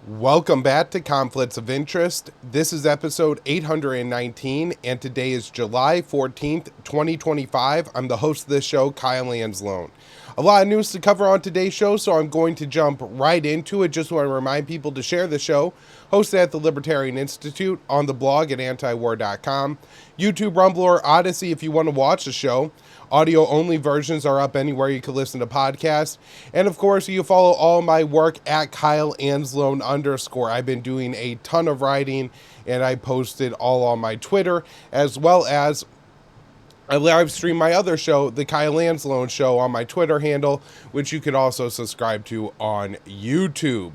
Welcome back to Conflicts of Interest. This is episode 819, and today is July 14th, 2025. I'm the host of this show, Kyle Anzalone. A lot of news to cover on today's show, so I'm going to jump right into it. Just want to remind people to share the show, hosted at the Libertarian Institute, on the blog at antiwar.com, YouTube, Rumble, or Odysee if you want to watch the show. Audio-only versions are up anywhere you can listen to podcasts. And, of course, you follow all my work at Kyle Anzalone _. I've been doing a ton of writing, and I posted all on my Twitter, as well as I live stream my other show, the Kyle Anzalone Show, on my Twitter handle, which you could also subscribe to on YouTube.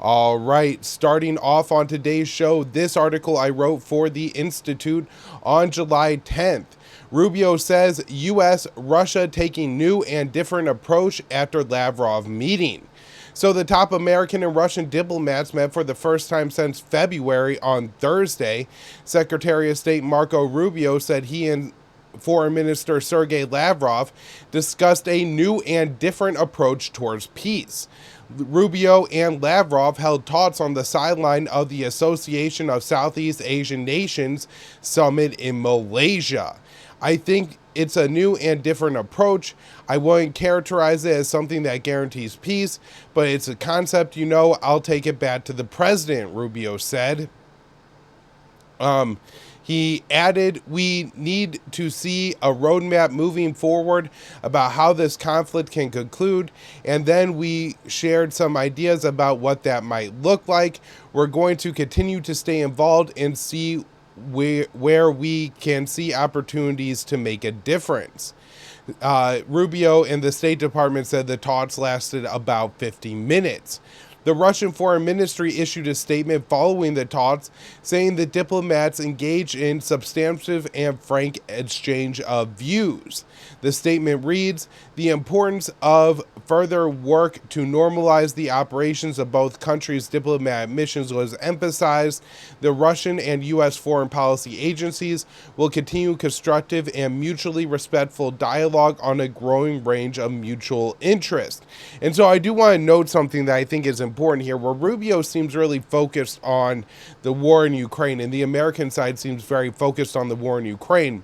All right, starting off on today's show, this article I wrote for the Institute on July 10th. Rubio says U.S. Russia taking new and different approach after Lavrov meeting. So the top American and Russian diplomats met for the first time since February on Thursday. Secretary of State Marco Rubio said he and Foreign Minister Sergei Lavrov discussed a new and different approach towards peace. Rubio and Lavrov held talks on the sideline of the Association of Southeast Asian Nations summit in Malaysia. I think it's a new and different approach. I wouldn't characterize it as something that guarantees peace, but it's a concept, I'll take it back to the president, Rubio said. He added, we need to see a roadmap moving forward about how this conflict can conclude, and then we shared some ideas about what that might look like. We're going to continue to stay involved and see where we can see opportunities to make a difference. Rubio and the State Department said the talks lasted about 50 minutes. The Russian Foreign Ministry issued a statement following the talks, saying the diplomats engaged in substantive and frank exchange of views. The statement reads, the importance of further work to normalize the operations of both countries' diplomatic missions was emphasized. The Russian and U.S. foreign policy agencies will continue constructive and mutually respectful dialogue on a growing range of mutual interest. And so I do want to note something that I think is important here, where Rubio seems really focused on the war in Ukraine, and the American side seems very focused on the war in Ukraine.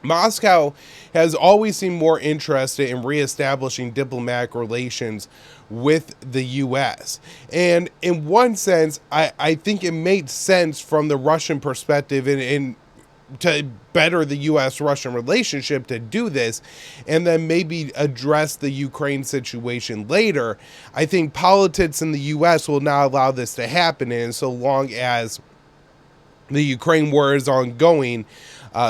Moscow has always seemed more interested in reestablishing diplomatic relations with the U.S. And in one sense, I think it made sense from the Russian perspective and to better the U.S.-Russian relationship to do this, and then maybe address the Ukraine situation later. I think politics in the U.S. will not allow this to happen, and so long as the Ukraine war is ongoing,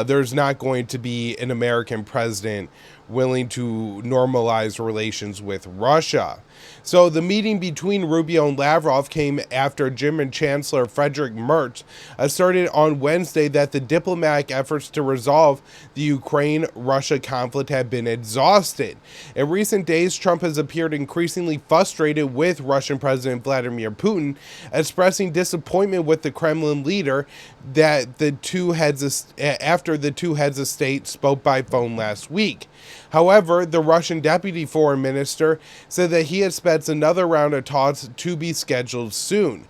there's not going to be an American president willing to normalize relations with Russia. So the meeting between Rubio and Lavrov came after German Chancellor Friedrich Merz asserted on Wednesday that the diplomatic efforts to resolve the Ukraine-Russia conflict had been exhausted. In recent days, Trump has appeared increasingly frustrated with Russian President Vladimir Putin, expressing disappointment with the Kremlin leader that after the two heads of state spoke by phone last week. However, the Russian deputy foreign minister said that he expects another round of talks to be scheduled soon.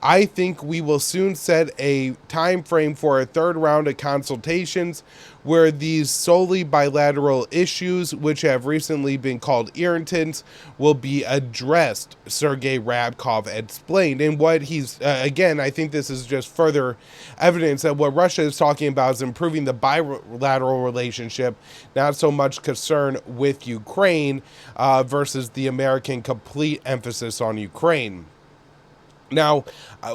I think we will soon set a time frame for a third round of consultations where these solely bilateral issues, which have recently been called irritants, will be addressed, Sergei Rabkov explained. And what he's, again, I think this is just further evidence that what Russia is talking about is improving the bilateral relationship, not so much concern with Ukraine versus the American complete emphasis on Ukraine. Now,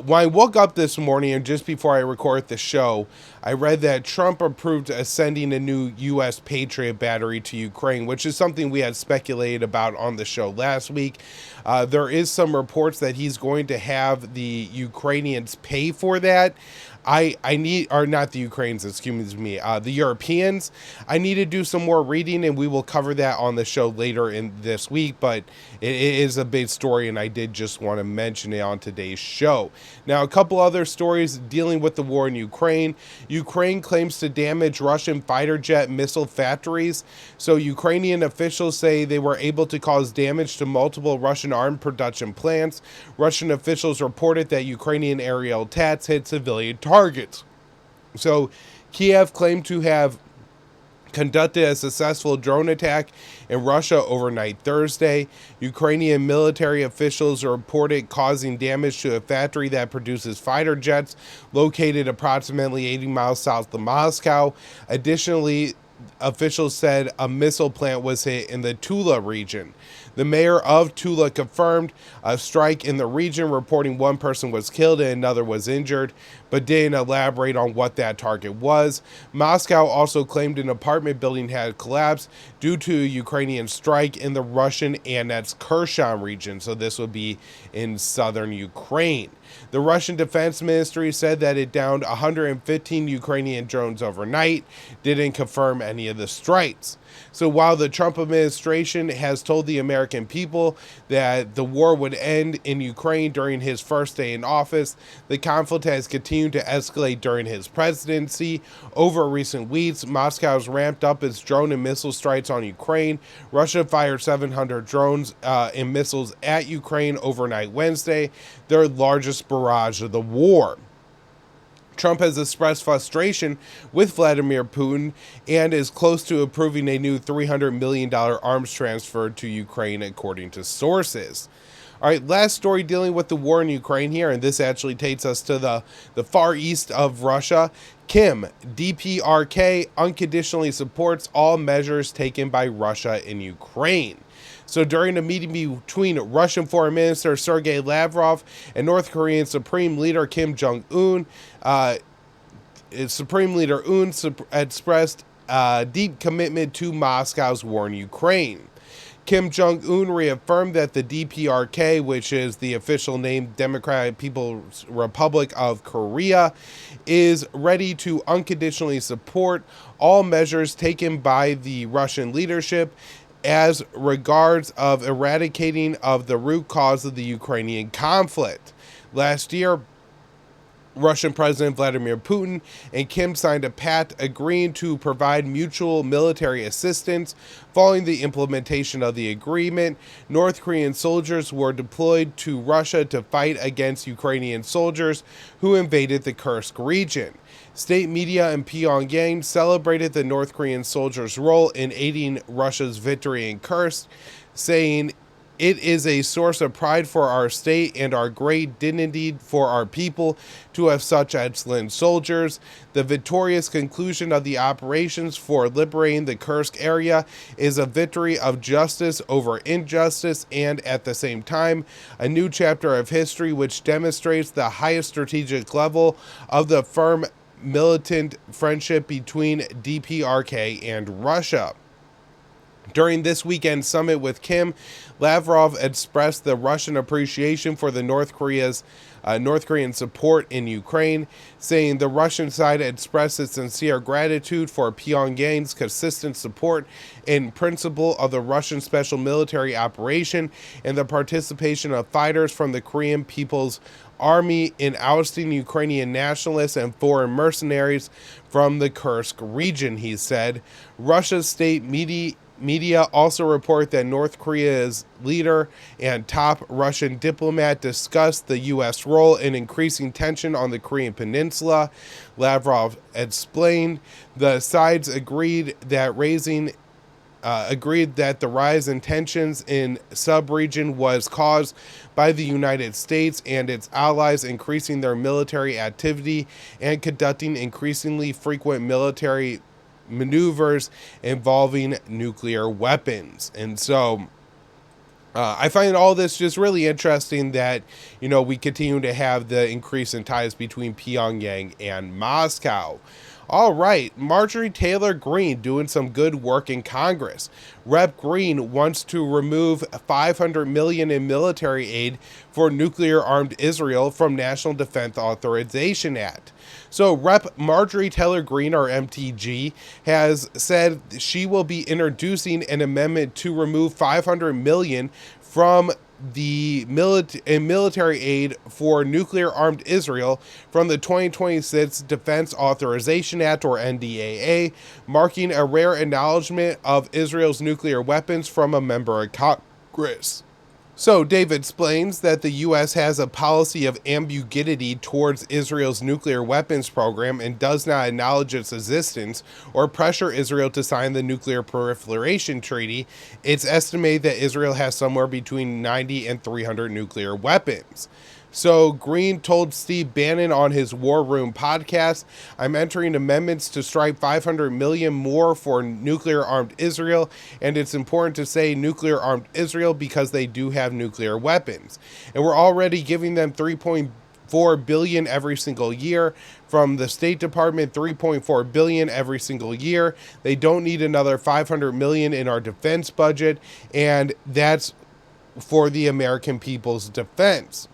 when I woke up this morning and just before I record the show, I read that Trump approved sending a new U.S. Patriot battery to Ukraine, which is something we had speculated about on the show last week. There is some reports that he's going to have the Ukrainians pay for that. I need, or not the Ukrainians, excuse me, the Europeans. I need to do some more reading, and we will cover that on the show later in this week, but it is a big story, and I did just want to mention it on today's show. Now, a couple other stories dealing with the war in Ukraine. Ukraine claims to damage Russian fighter jet missile factories. So Ukrainian officials say they were able to cause damage to multiple Russian armed production plants. Russian officials reported that Ukrainian aerial attacks hit civilian targets. So Kiev claimed to have conducted a successful drone attack in Russia overnight Thursday. Ukrainian military officials reported causing damage to a factory that produces fighter jets located approximately 80 miles south of Moscow. Additionally, officials said a missile plant was hit in the Tula region. The mayor of Tula confirmed a strike in the region, reporting one person was killed and another was injured, but didn't elaborate on what that target was. Moscow also claimed an apartment building had collapsed due to a Ukrainian strike in the Russian annexed Kherson region, so this would be in southern Ukraine. The Russian Defense Ministry said that it downed 115 Ukrainian drones overnight, didn't confirm any of the strikes. So while the Trump administration has told the American people that the war would end in Ukraine during his first day in office, the conflict has continued to escalate during his presidency. Over recent weeks, Moscow has ramped up its drone and missile strikes on Ukraine. Russia fired 700 drones and missiles at Ukraine overnight Wednesday, their largest barrage of the war. Trump has expressed frustration with Vladimir Putin and is close to approving a new $300 million arms transfer to Ukraine, according to sources. All right, last story dealing with the war in Ukraine here, and this actually takes us to the far east of Russia. Kim, DPRK, unconditionally supports all measures taken by Russia in Ukraine. So during a meeting between Russian Foreign Minister Sergei Lavrov and North Korean Supreme Leader Kim Jong-un, Supreme Leader Un expressed deep commitment to Moscow's war in Ukraine. Kim Jong-un reaffirmed that the DPRK, which is the official name Democratic People's Republic of Korea, is ready to unconditionally support all measures taken by the Russian leadership as regards of eradicating of the root cause of the Ukrainian conflict. Last year, Russian President Vladimir Putin and Kim signed a pact agreeing to provide mutual military assistance. Following the implementation of the agreement, North Korean soldiers were deployed to Russia to fight against Ukrainian soldiers who invaded the Kursk region. State media in Pyongyang celebrated the North Korean soldiers' role in aiding Russia's victory in Kursk, saying, "It is a source of pride for our state and our great dignity for our people to have such excellent soldiers. The victorious conclusion of the operations for liberating the Kursk area is a victory of justice over injustice and, at the same time, a new chapter of history which demonstrates the highest strategic level of the firm militant friendship between DPRK and Russia." During this weekend summit with Kim, Lavrov expressed the Russian appreciation for the North Korean support in Ukraine, saying the Russian side expressed its sincere gratitude for Pyongyang's consistent support in principle of the Russian special military operation and the participation of fighters from the Korean People's Army in ousting Ukrainian nationalists and foreign mercenaries from the Kursk region, he said. Russia's state media also report that North Korea's leader and top Russian diplomat discussed the U.S. role in increasing tension on the Korean peninsula. Lavrov explained the sides agreed that the rise in tensions in sub-region was caused by the United States and its allies increasing their military activity and conducting increasingly frequent military maneuvers involving nuclear weapons. And so I find all this just really interesting that, we continue to have the increase in ties between Pyongyang and Moscow. All right, Marjorie Taylor Greene doing some good work in Congress. Rep. Greene wants to remove $500 million in military aid for nuclear-armed Israel from National Defense Authorization Act. So Rep. Marjorie Taylor Greene, or MTG, has said she will be introducing an amendment to remove $500 million from the military aid for nuclear-armed Israel from the 2026 Defense Authorization Act, or NDAA, marking a rare acknowledgement of Israel's nuclear weapons from a member of Congress. So, Dave explains that the U.S. has a policy of ambiguity towards Israel's nuclear weapons program and does not acknowledge its existence or pressure Israel to sign the Nuclear Proliferation Treaty. It's estimated that Israel has somewhere between 90 and 300 nuclear weapons. So Green told Steve Bannon on his War Room podcast, "I'm entering amendments to strike $500 million more for nuclear-armed Israel, and it's important to say nuclear-armed Israel because they do have nuclear weapons. And we're already giving them $3.4 billion every single year. From the State Department, $3.4 billion every single year. They don't need another $500 million in our defense budget, and that's for the American people's defense."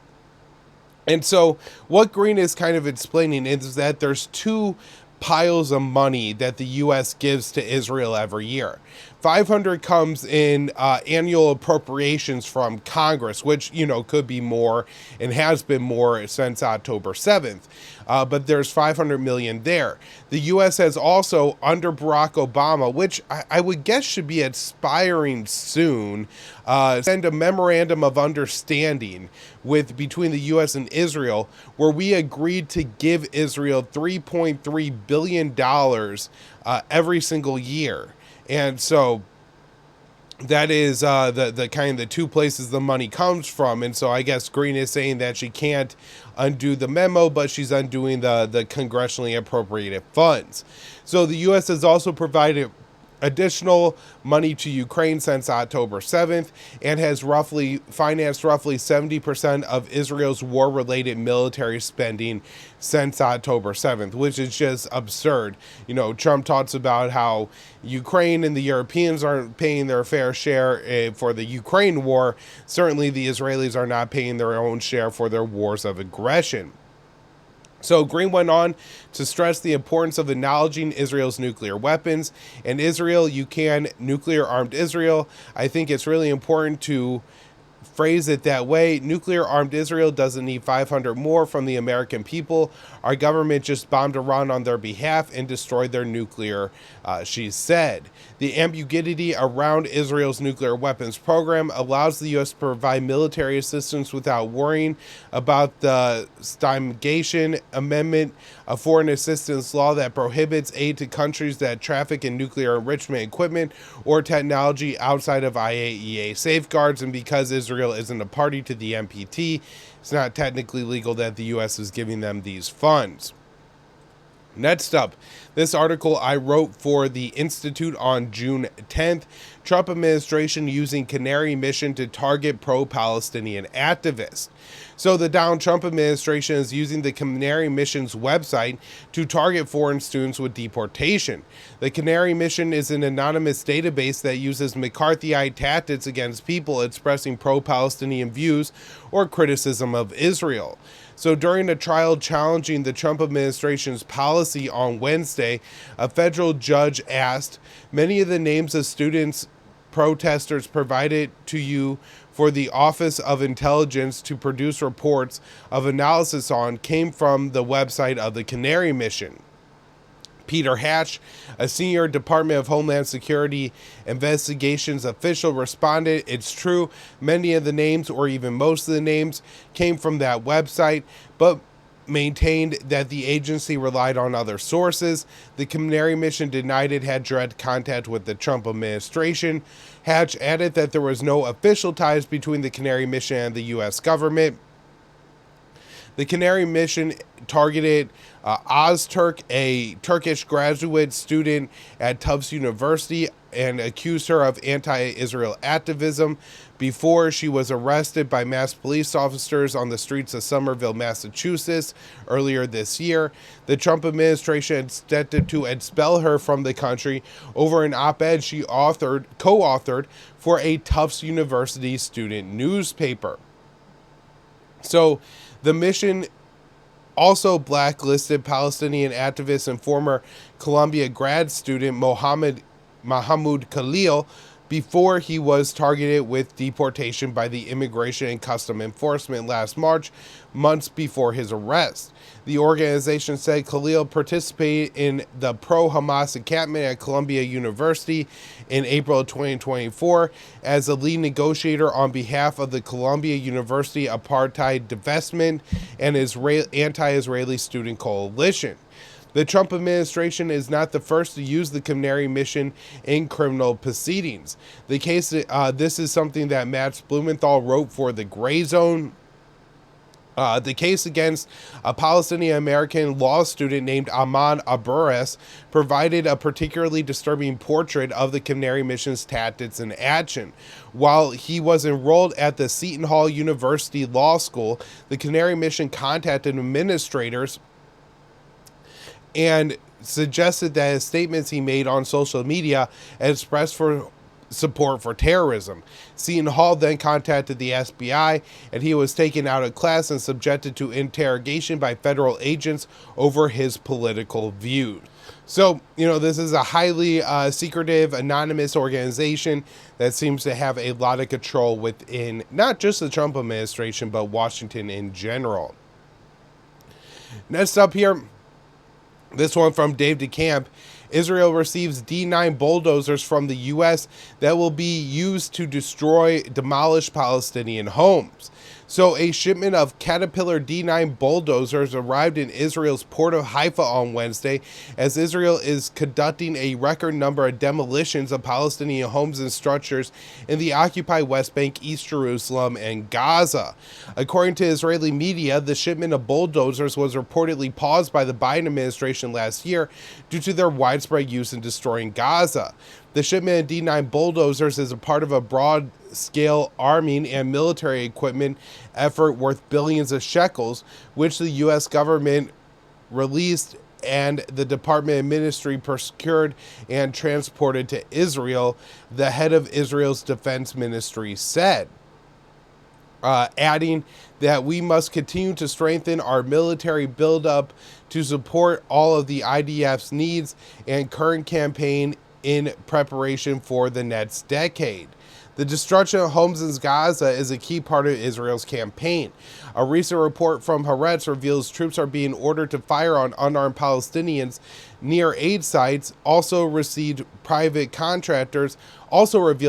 And so what Green is kind of explaining is that there's two piles of money that the U.S. gives to Israel every year. 500 comes in annual appropriations from Congress, which, could be more and has been more since October 7th. But there's 500 million there. The U.S. has also, under Barack Obama, which I would guess should be expiring soon, send a memorandum of understanding between the U.S. and Israel, where we agreed to give Israel $3.3 billion every single year. And so that is the kind of the two places the money comes from. And so I guess Green is saying that she can't undo the memo, but she's undoing the congressionally appropriated funds. So the U.S. has also provided additional money to Ukraine since October 7th and has financed roughly 70% of Israel's war-related military spending since October 7th, which is just absurd. Trump talks about how Ukraine and the Europeans aren't paying their fair share for the Ukraine war. Certainly the Israelis are not paying their own share for their wars of aggression. So Green went on to stress the importance of acknowledging Israel's nuclear weapons. And Israel, you can nuclear-armed Israel. I think it's really important to phrase it that way. Nuclear-armed Israel doesn't need 500 more from the American people. Our government just bombed Iran on their behalf and destroyed their nuclear, she said. The ambiguity around Israel's nuclear weapons program allows the U.S. to provide military assistance without worrying about the Stymgation Amendment, a foreign assistance law that prohibits aid to countries that traffic in nuclear enrichment equipment or technology outside of IAEA safeguards. And because Israel isn't a party to the NPT, it's not technically legal that the U.S. is giving them these funds. Next up, this article I wrote for the Institute on June 10th. Trump administration using Canary mission to target pro-Palestinian activists. So the Donald Trump administration is using the Canary Mission's website to target foreign students with deportation. The Canary Mission is an anonymous database that uses McCarthyite tactics against people expressing pro-Palestinian views or criticism of Israel. So during a trial challenging the Trump administration's policy on Wednesday, a federal judge asked, "Many of the names of students protesters provided to you for the Office of Intelligence to produce reports of analysis on came from the website of the Canary Mission." Peter Hatch, a senior Department of Homeland Security investigations official, responded, "It's true, many of the names, or even most of the names, came from that website, but maintained that the agency relied on other sources. The Canary Mission denied it had direct contact with the Trump administration." Hatch added that there was no official ties between the Canary Mission and the U.S. government. The Canary Mission targeted Ozturk, a Turkish graduate student at Tufts University, and accused her of anti-Israel activism before she was arrested by mass police officers on the streets of Somerville, Massachusetts earlier this year. The Trump administration attempted to expel her from the country over an op-ed she co-authored for a Tufts University student newspaper. So the mission also blacklisted Palestinian activist and former Columbia grad student Mahmoud Khalil before he was targeted with deportation by the Immigration and Custom Enforcement last March, months before his arrest. The organization said Khalil participated in the pro-Hamas encampment at Columbia University in April of 2024 as a lead negotiator on behalf of the Columbia University Apartheid Divestment and anti-Israeli student coalition. The Trump administration is not the first to use the Canary mission in criminal proceedings. This is something that Matt Blumenthal wrote for the Gray Zone. The case against a Palestinian American law student named Ahmad Aburas provided a particularly disturbing portrait of the Canary Mission's tactics and action. While he was enrolled at the Seton Hall University Law School, the Canary Mission contacted administrators and suggested that his statements he made on social media expressed for support for terrorism. Seton Hall then contacted the FBI, and he was taken out of class and subjected to interrogation by federal agents over his political views. So, this is a highly secretive, anonymous organization that seems to have a lot of control within not just the Trump administration, but Washington in general. Next up here, this one from Dave DeCamp. Israel receives D9 bulldozers from the U.S. that will be used to demolish Palestinian homes. So a shipment of Caterpillar D9 bulldozers arrived in Israel's port of Haifa on Wednesday, as Israel is conducting a record number of demolitions of Palestinian homes and structures in the occupied West Bank, East Jerusalem, and Gaza. According to Israeli media, the shipment of bulldozers was reportedly paused by the Biden administration last year due to their widespread use in destroying Gaza. The shipment of D9 bulldozers is a part of a broad-scale arming and military equipment effort worth billions of shekels, which the U.S. government released and the Department of Ministry procured and transported to Israel, the head of Israel's defense ministry said. Adding that we must continue to strengthen our military buildup to support all of the IDF's needs and current campaign in preparation for the next decade. The destruction of homes in Gaza is a key part of Israel's campaign. A recent report from Haaretz reveals troops are being ordered to fire on unarmed Palestinians near aid sites. Also revealed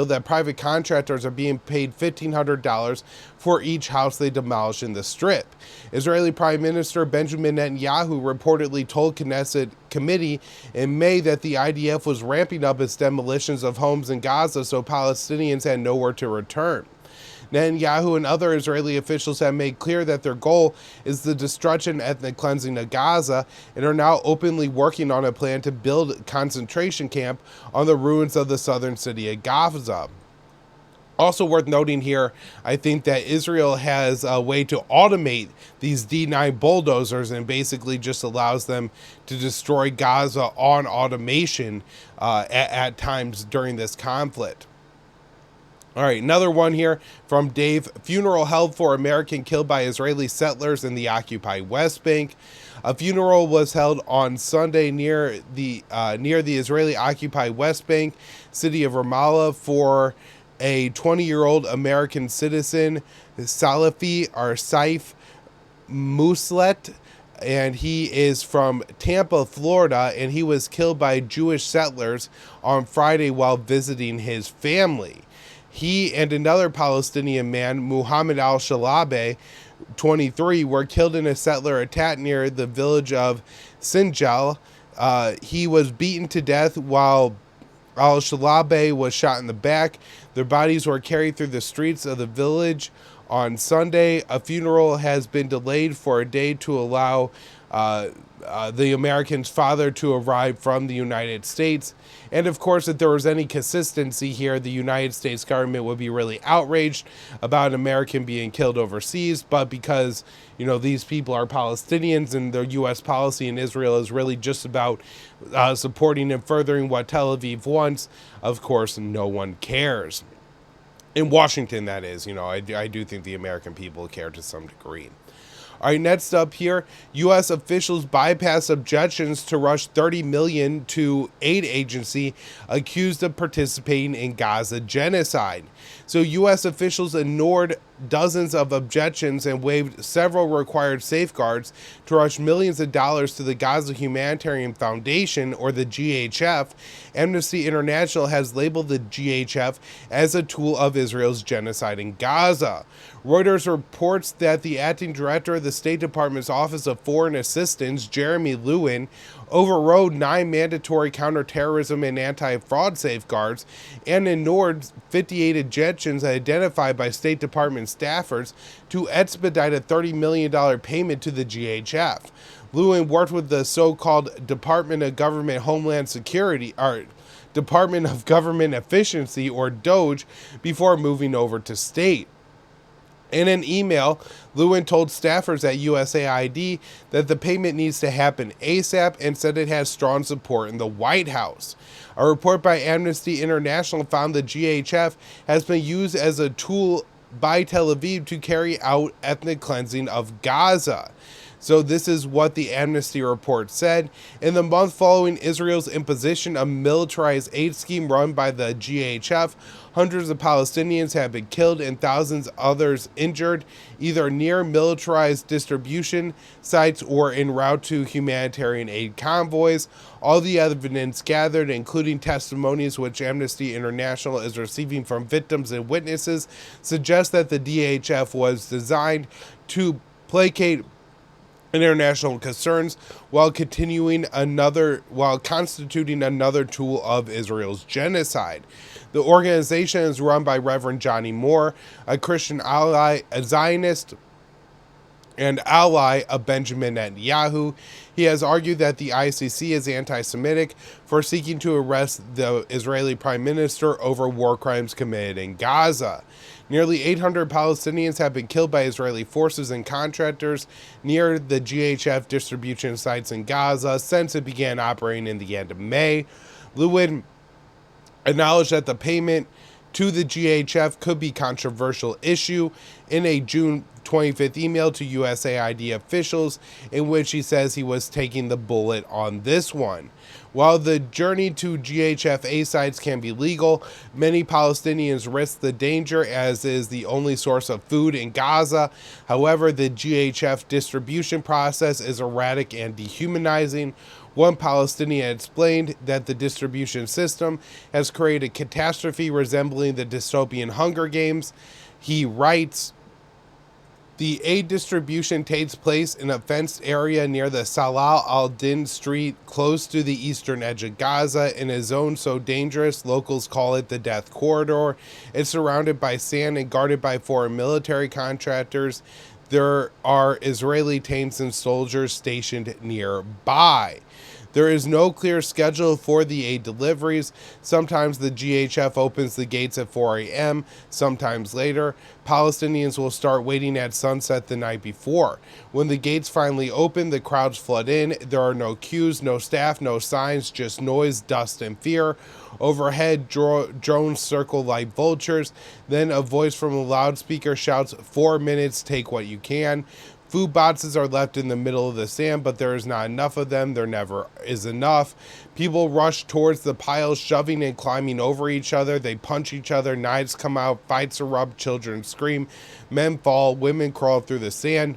that private contractors are being paid $1,500 for each house they demolish in the Strip. Israeli Prime Minister Benjamin Netanyahu reportedly told Knesset committee in May that the IDF was ramping up its demolitions of homes in Gaza so Palestinians had nowhere to return. Netanyahu and other Israeli officials have made clear that their goal is the destruction and ethnic cleansing of Gaza and are now openly working on a plan to build a concentration camp on the ruins of the southern city of Gaza. Also worth noting here, I think that Israel has a way to automate these D9 bulldozers and basically just allows them to destroy Gaza on automation at times during this conflict. All right, another one here from Dave. Funeral held for American killed by Israeli settlers in the occupied West Bank. A funeral was held on Sunday near the Israeli occupied West Bank, city of Ramallah, for a 20-year-old American citizen, Salafi or Saif Muslet, and he is from Tampa, Florida, and he was killed by Jewish settlers on Friday while visiting his family. He and another Palestinian man, Muhammad al-Shalabi, 23, were killed in a settler attack near the village of Sinjal. He was beaten to death while al-Shalabi was shot in the back. Their bodies were carried through the streets of the village on Sunday. A funeral has been delayed for a day to allow the American's father to arrive from the United States. And of course, if there was any consistency here, the United States government would be really outraged about an American being killed overseas. But because, these people are Palestinians and the U.S. policy in Israel is really just about supporting and furthering what Tel Aviv wants, of course, no one cares. In Washington, that is. I do think the American people care to some degree. All right, next up here, U.S. officials bypass objections to rush $30 million to aid agency accused of participating in Gaza genocide. So U.S. officials ignored dozens of objections and waived several required safeguards to rush millions of dollars to the Gaza Humanitarian Foundation, or the GHF. Amnesty International has labeled the GHF as a tool of Israel's genocide in Gaza. Reuters reports that the acting director of the State Department's Office of Foreign Assistance, Jeremy Lewin, overrode 9 mandatory counterterrorism and anti-fraud safeguards and ignored 58 objections identified by State Department staffers to expedite a $30 million payment to the GHF. Lewin worked with the so-called Department of Government Homeland Security, or Department of Government Efficiency, or DOGE, before moving over to state. In an email, Lewin told staffers at USAID that the payment needs to happen ASAP and said it has strong support in the White House. A report by Amnesty International found the GHF has been used as a tool by Tel Aviv to carry out ethnic cleansing of Gaza. So this is what the Amnesty report said. In the month following Israel's imposition of a militarized aid scheme run by the GHF, hundreds of Palestinians have been killed and thousands others injured, either near militarized distribution sites or en route to humanitarian aid convoys. All the evidence gathered, including testimonies which Amnesty International is receiving from victims and witnesses, suggests that the DHF was designed to placate international concerns while constituting another tool of Israel's genocide. The organization is run by Reverend Johnny Moore, a Christian ally, a Zionist, and ally of Benjamin Netanyahu. He has argued that the ICC is anti-Semitic for seeking to arrest the Israeli Prime Minister over war crimes committed in Gaza. Nearly 800 Palestinians have been killed by Israeli forces and contractors near the GHF distribution sites in Gaza since it began operating in the end of May. Lewin acknowledged that the payment to the GHF could be a controversial issue in a June 25th email to USAID officials, in which he says he was taking the bullet on this one. While the journey to GHF aid sites can be legal, many Palestinians risk the danger, as is the only source of food in Gaza. However, the GHF distribution process is erratic and dehumanizing. One Palestinian explained that the distribution system has created a catastrophe resembling the dystopian Hunger Games. He writes, "The aid distribution takes place in a fenced area near the Salah al-Din Street, close to the eastern edge of Gaza, in a zone so dangerous locals call it the Death Corridor. It's surrounded by sand and guarded by foreign military contractors. There are Israeli tanks and soldiers stationed nearby. There is no clear schedule for the aid deliveries. Sometimes the GHF opens the gates at 4 a.m., sometimes later. Palestinians will start waiting at sunset the night before. When the gates finally open, the crowds flood in. There are no queues, no staff, no signs, just noise, dust, and fear. Overhead, drones circle like vultures. Then a voice from a loudspeaker shouts, 4 minutes, take what you can. Food boxes are left in the middle of the sand, but there is not enough of them. There never is enough. People rush towards the piles, shoving and climbing over each other. They punch each other. Knives come out. Fights erupt. Children scream. Men fall. Women crawl through the sand.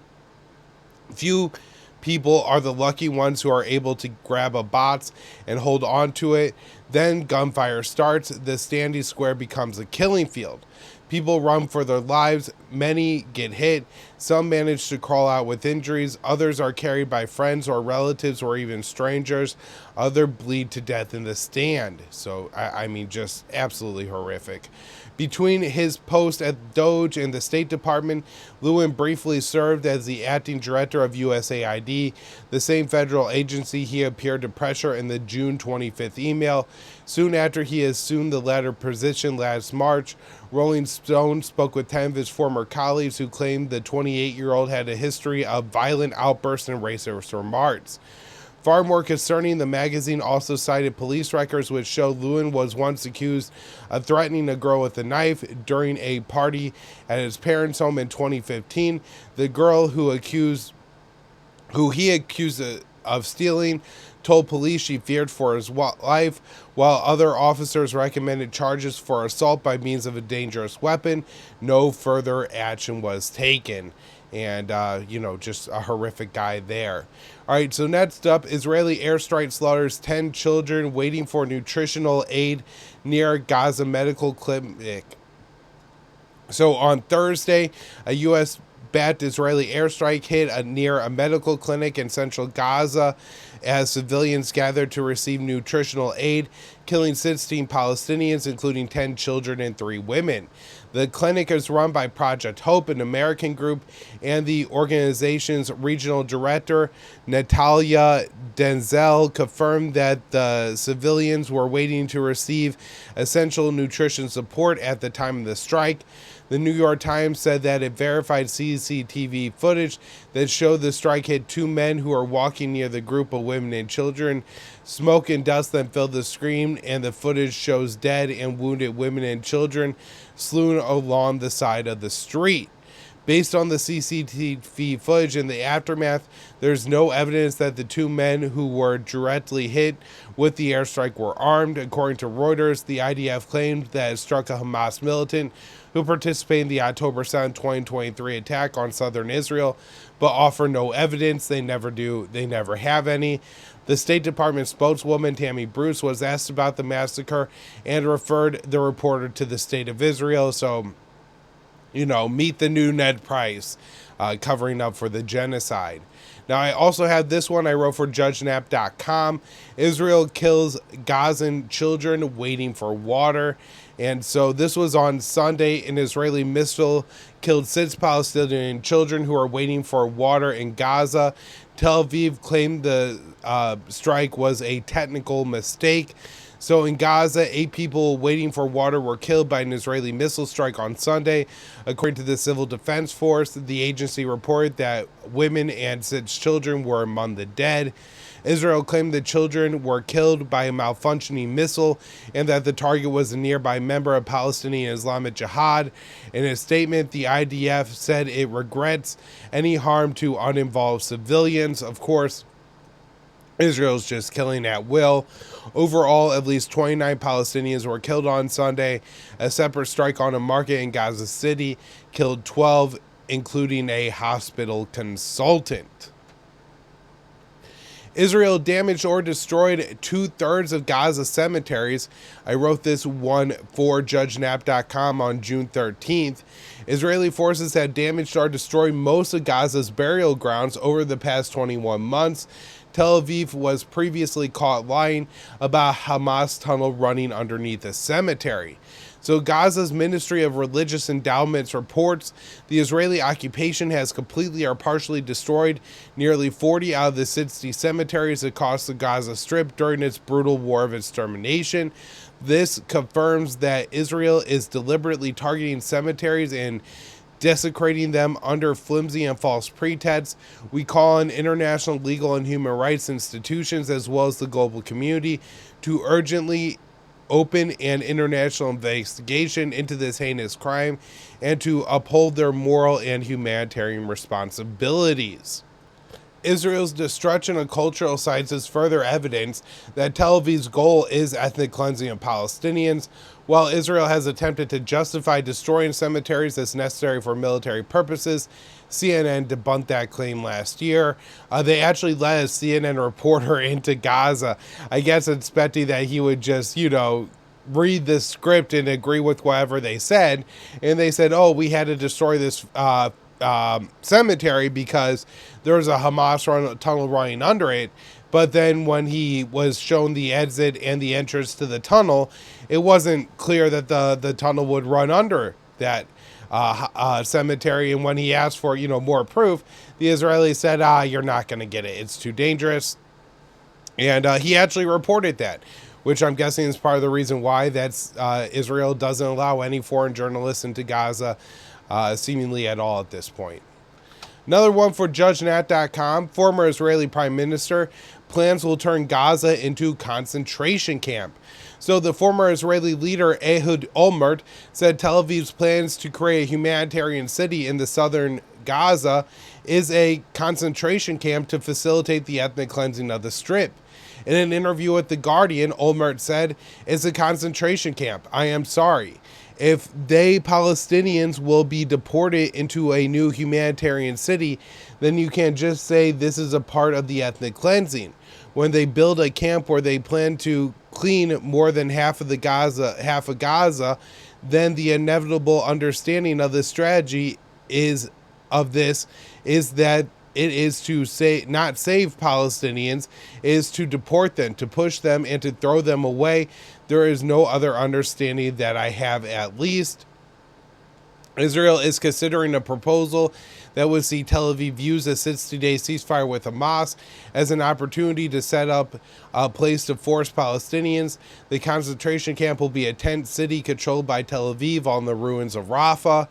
Few people are the lucky ones who are able to grab a box and hold on to it. Then gunfire starts. The standing square becomes a killing field. People run for their lives. Many get hit. Some manage to crawl out with injuries. Others are carried by friends or relatives or even strangers. Others bleed to death in the stand. So, I mean, just absolutely horrific. Between his post at DOGE and the State Department, Lewin briefly served as the acting director of USAID, the same federal agency he appeared to pressure in the June 25th email. Soon after he assumed the latter position last March, Rolling Stone spoke with 10 of his former colleagues who claimed the 28-year-old had a history of violent outbursts and racist remarks. Far more concerning, the magazine also cited police records which showed Lewin was once accused of threatening a girl with a knife during a party at his parents' home in 2015. The girl who he accused of stealing told police she feared for his life, while other officers recommended charges for assault by means of a dangerous weapon. No further action was taken. And, just a horrific guy there. All right, so next up, Israeli airstrike slaughters 10 children waiting for nutritional aid near Gaza medical clinic. So on Thursday, a U.S.-backed Israeli airstrike hit near a medical clinic in central Gaza as civilians gathered to receive nutritional aid, killing 16 Palestinians, including 10 children and 3 women. The clinic is run by Project Hope, an American group, and the organization's regional director, Natalia Denzel, confirmed that the civilians were waiting to receive essential nutrition support at the time of the strike. The New York Times said that it verified CCTV footage that showed the strike hit 2 men who were walking near the group of women and children. Smoke and dust then filled the screen, and the footage shows dead and wounded women and children strewn along the side of the street. Based on the CCTV footage in the aftermath, there's no evidence that the 2 men who were directly hit with the airstrike were armed. According to Reuters, the IDF claimed that it struck a Hamas militant who participated in the October 7, 2023 attack on southern Israel, but offer no evidence. They never do. They never have any. The State Department spokeswoman, Tammy Bruce, was asked about the massacre and referred the reporter to the State of Israel. So, meet the new Ned Price, covering up for the genocide. Now, I also have this one I wrote for JudgeNap.com. Israel kills Gazan children waiting for water. And so this was on Sunday. An Israeli missile killed 6 Palestinian children who are waiting for water in Gaza. Tel Aviv claimed the strike was a technical mistake. So in Gaza, 8 people waiting for water were killed by an Israeli missile strike on Sunday. According to the Civil Defense Force, the agency reported that women and 6 children were among the dead. Israel claimed the children were killed by a malfunctioning missile and that the target was a nearby member of Palestinian Islamic Jihad. In a statement, the IDF said it regrets any harm to uninvolved civilians. Of course, Israel's just killing at will. Overall, at least 29 Palestinians were killed on Sunday. A separate strike on a market in Gaza City killed 12, including a hospital consultant. Israel damaged or destroyed 2/3 of Gaza cemeteries. I wrote this one for JudgeNap.com on June 13th. Israeli forces had damaged or destroyed most of Gaza's burial grounds over the past 21 months. Tel Aviv was previously caught lying about Hamas tunnel running underneath a cemetery. So Gaza's Ministry of Religious Endowments reports the Israeli occupation has completely or partially destroyed nearly 40 out of the 60 cemeteries across the Gaza Strip during its brutal war of extermination. This confirms that Israel is deliberately targeting cemeteries and desecrating them under flimsy and false pretense. We call on international legal and human rights institutions as well as the global community to urgently open an international investigation into this heinous crime and to uphold their moral and humanitarian responsibilities. Israel's destruction of cultural sites is further evidence that Tel Aviv's goal is ethnic cleansing of Palestinians. While Israel has attempted to justify destroying cemeteries as necessary for military purposes, CNN debunked that claim last year. They actually let a CNN reporter into Gaza, I guess expecting that he would just, read the script and agree with whatever they said. And they said, we had to destroy this cemetery because there was a Hamas tunnel running under it. But then when he was shown the exit and the entrance to the tunnel, it wasn't clear that the tunnel would run under that cemetery. And when he asked for, more proof, the Israelis said, you're not going to get it. It's too dangerous. And he actually reported that, which I'm guessing is part of the reason why Israel doesn't allow any foreign journalists into Gaza seemingly at all at this point. Another one for JudgeNat.com. Former Israeli Prime Minister plans will turn Gaza into a concentration camp. So the former Israeli leader Ehud Olmert said Tel Aviv's plans to create a humanitarian city in the southern Gaza is a concentration camp to facilitate the ethnic cleansing of the Strip. In an interview with The Guardian, Olmert said, "It's a concentration camp. I am sorry. If they, Palestinians, will be deported into a new humanitarian city, then you can't just say this is a part of the ethnic cleansing. When they build a camp where they plan to clean more than half of Gaza, then the inevitable understanding of the strategy is that it is to not save Palestinians, it is to deport them, to push them, and to throw them away. There is no other understanding that I have, at least." Israel is considering a proposal that would see Tel Aviv use a 60-day ceasefire with Hamas as an opportunity to set up a place to force Palestinians. The concentration camp will be a tent city controlled by Tel Aviv on the ruins of Rafah.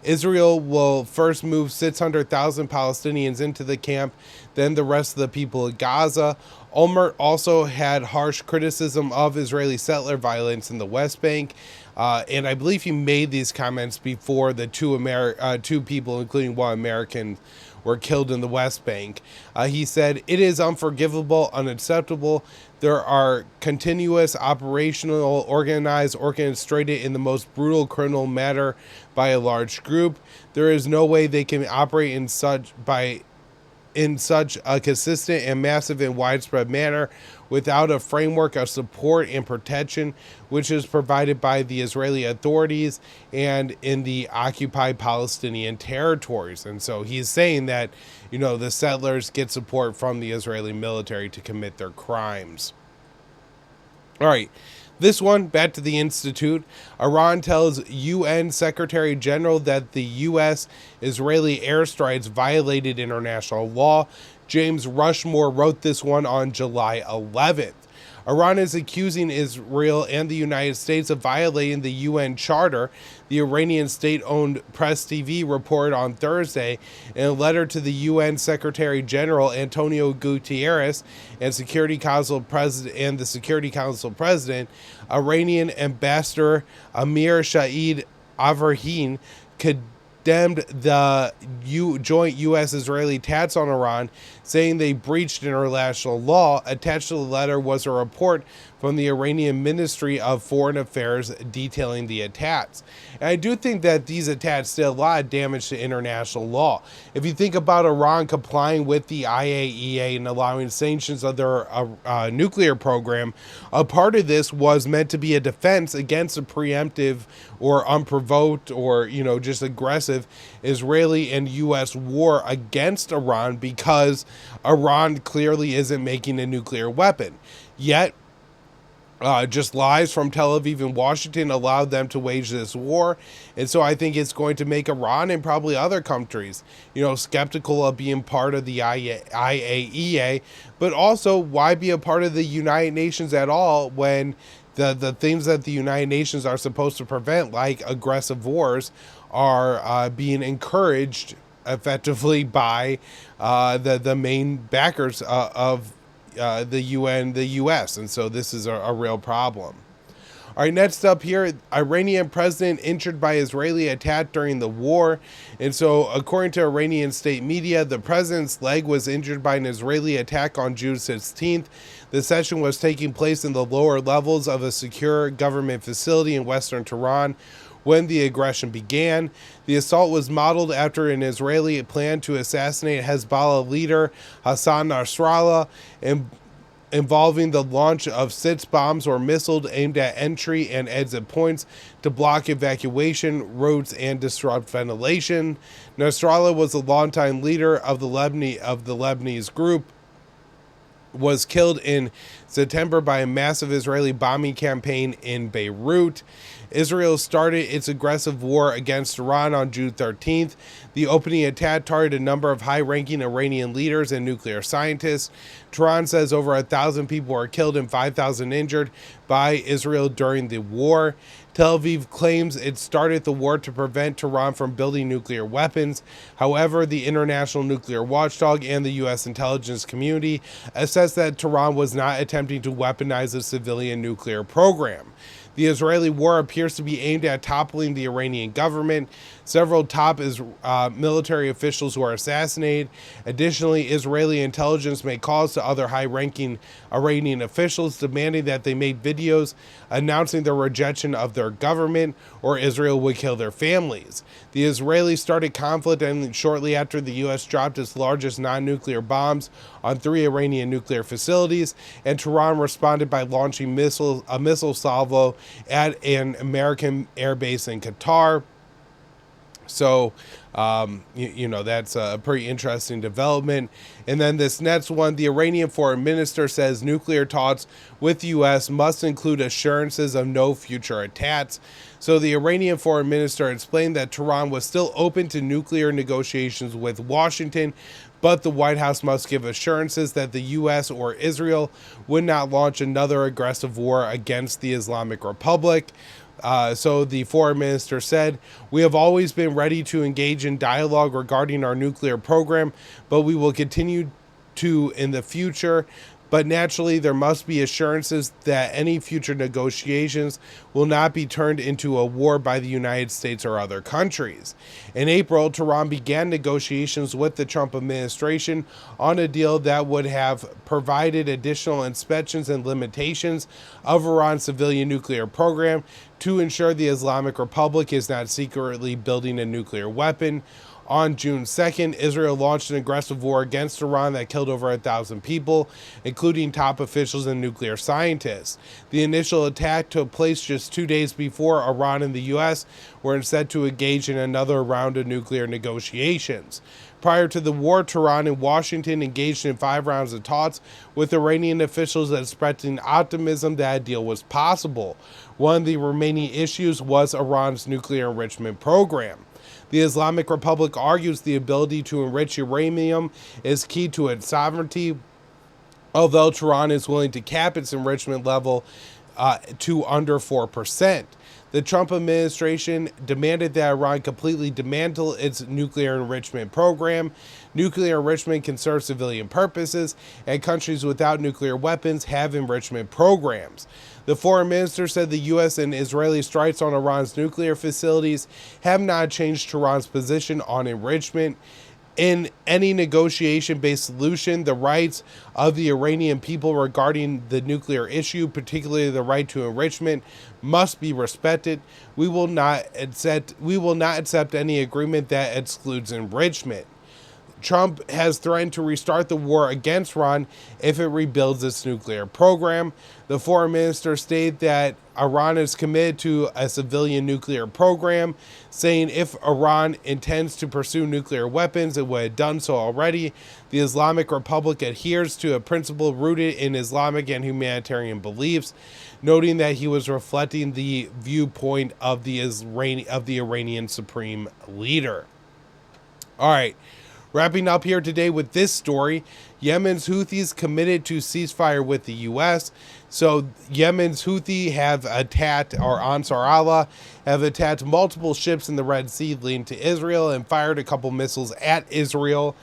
Israel will first move 600,000 Palestinians into the camp, then the rest of the people of Gaza. Olmert also had harsh criticism of Israeli settler violence in the West Bank, and I believe he made these comments before the two people, including one American, were killed in the West Bank. He said, "It is unforgivable, unacceptable. There are continuous, operational, organized, orchestrated in the most brutal criminal manner by a large group. There is no way they can operate in such a consistent and massive and widespread manner without a framework of support and protection which is provided by the Israeli authorities and in the occupied Palestinian territories." And so he's saying that, the settlers get support from the Israeli military to commit their crimes. All right. This one, back to the Institute. Iran tells UN Secretary General that the U.S.-Israeli airstrikes violated international law. James Rushmore wrote this one on July 11th. Iran is accusing Israel and the United States of violating the UN Charter, the Iranian state-owned Press TV reported on Thursday in a letter to the UN Secretary General Antonio Guterres and the Security Council President. Iranian Ambassador Amir Shahid Averhin condemned the joint U.S.-Israeli attacks on Iran, saying they breached international law. Attached to the letter was a report from the Iranian Ministry of Foreign Affairs detailing the attacks. And I do think that these attacks did a lot of damage to international law. If you think about Iran complying with the IAEA and allowing sanctions of their nuclear program, a part of this was meant to be a defense against a preemptive or unprovoked or, just aggressive Israeli and U.S. war against Iran, because Iran clearly isn't making a nuclear weapon. Yet, just lies from Tel Aviv and Washington allowed them to wage this war. And so I think it's going to make Iran and probably other countries, skeptical of being part of the IAEA. But also, why be a part of the United Nations at all when the things that the United Nations are supposed to prevent, like aggressive wars, are being encouraged effectively by the main backers of the UN, the U.S. And so this is a real problem. All right, next up here, Iranian president injured by Israeli attack during the war. And so according to Iranian state media, the president's leg was injured by an Israeli attack on June 16th. The session was taking place in the lower levels of a secure government facility in western Tehran when the aggression began. The assault was modeled after an Israeli plan to assassinate Hezbollah leader Hassan Nasrallah, involving the launch of 6 bombs or missiles aimed at entry and exit points to block evacuation routes and disrupt ventilation. Nasrallah was a longtime leader of the Lebanese group, was killed in September by a massive Israeli bombing campaign in Beirut. Israel started its aggressive war against Iran on June 13th. The opening attack targeted a number of high-ranking Iranian leaders and nuclear scientists. Tehran says over 1,000 people were killed and 5,000 injured by Israel during the war. Tel Aviv claims it started the war to prevent Tehran from building nuclear weapons. However, the International Nuclear Watchdog and the U.S. intelligence community assessed that Tehran was not attempting to weaponize a civilian nuclear program. The Israeli war appears to be aimed at toppling the Iranian government. Several top military officials were assassinated. Additionally, Israeli intelligence made calls to other high-ranking Iranian officials demanding that they make videos announcing their rejection of their government or Israel would kill their families. The Israelis started conflict and shortly after the U.S. dropped its largest non-nuclear bombs on 3 Iranian nuclear facilities, and Tehran responded by launching a missile salvo at an American airbase in Qatar. So, that's a pretty interesting development. And then this next one, the Iranian foreign minister says nuclear talks with the U.S. must include assurances of no future attacks. So the Iranian foreign minister explained that Tehran was still open to nuclear negotiations with Washington, but the White House must give assurances that the U.S. or Israel would not launch another aggressive war against the Islamic Republic. So the foreign minister said, "We have always been ready to engage in dialogue regarding our nuclear program, but we will continue to in the future. But naturally, there must be assurances that any future negotiations will not be turned into a war by the United States or other countries." In April, Tehran began negotiations with the Trump administration on a deal that would have provided additional inspections and limitations of Iran's civilian nuclear program to ensure the Islamic Republic is not secretly building a nuclear weapon. On June 2nd, Israel launched an aggressive war against Iran that killed over 1,000 people, including top officials and nuclear scientists. The initial attack took place just 2 days before Iran and the U.S. were set to engage in another round of nuclear negotiations. Prior to the war, Tehran and Washington engaged in 5 rounds of talks with Iranian officials expressing optimism that a deal was possible. One of the remaining issues was Iran's nuclear enrichment program. The Islamic Republic argues the ability to enrich uranium is key to its sovereignty, although Tehran is willing to cap its enrichment level to under 4%. The Trump administration demanded that Iran completely dismantle its nuclear enrichment program. Nuclear enrichment can serve civilian purposes, and countries without nuclear weapons have enrichment programs. The foreign minister said the U.S. and Israeli strikes on Iran's nuclear facilities have not changed Tehran's position on enrichment. In any negotiation-based solution, the rights of the Iranian people regarding the nuclear issue, particularly the right to enrichment, must be respected. We will not accept any agreement that excludes enrichment. Trump has threatened to restart the war against Iran if it rebuilds its nuclear program. The foreign minister stated that Iran is committed to a civilian nuclear program, saying if Iran intends to pursue nuclear weapons, it would have done so already. The Islamic Republic adheres to a principle rooted in Islamic and humanitarian beliefs, noting that he was reflecting the viewpoint of the Iranian supreme leader. All right. Wrapping up here today with this story, Yemen's Houthis committed to ceasefire with the U.S. So Yemen's Houthi have attacked, or Ansar Allah, have attacked multiple ships in the Red Sea leading to Israel and fired a couple missiles at Israel.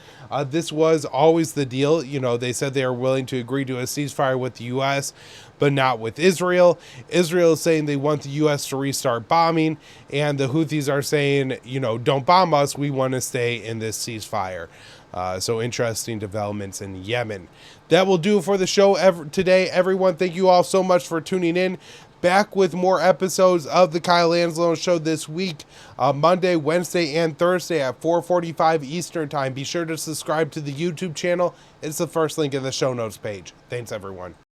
This was always the deal. They said they are willing to agree to a ceasefire with the U.S., but not with Israel. Israel is saying they want the U.S. to restart bombing, and the Houthis are saying, don't bomb us. We want to stay in this ceasefire. So interesting developments in Yemen. That will do it for the show today, everyone. Thank you all so much for tuning in. Back with more episodes of the Kyle Anzalone Show this week, Monday, Wednesday, and Thursday at 4:45 Eastern Time. Be sure to subscribe to the YouTube channel. It's the first link in the show notes page. Thanks, everyone.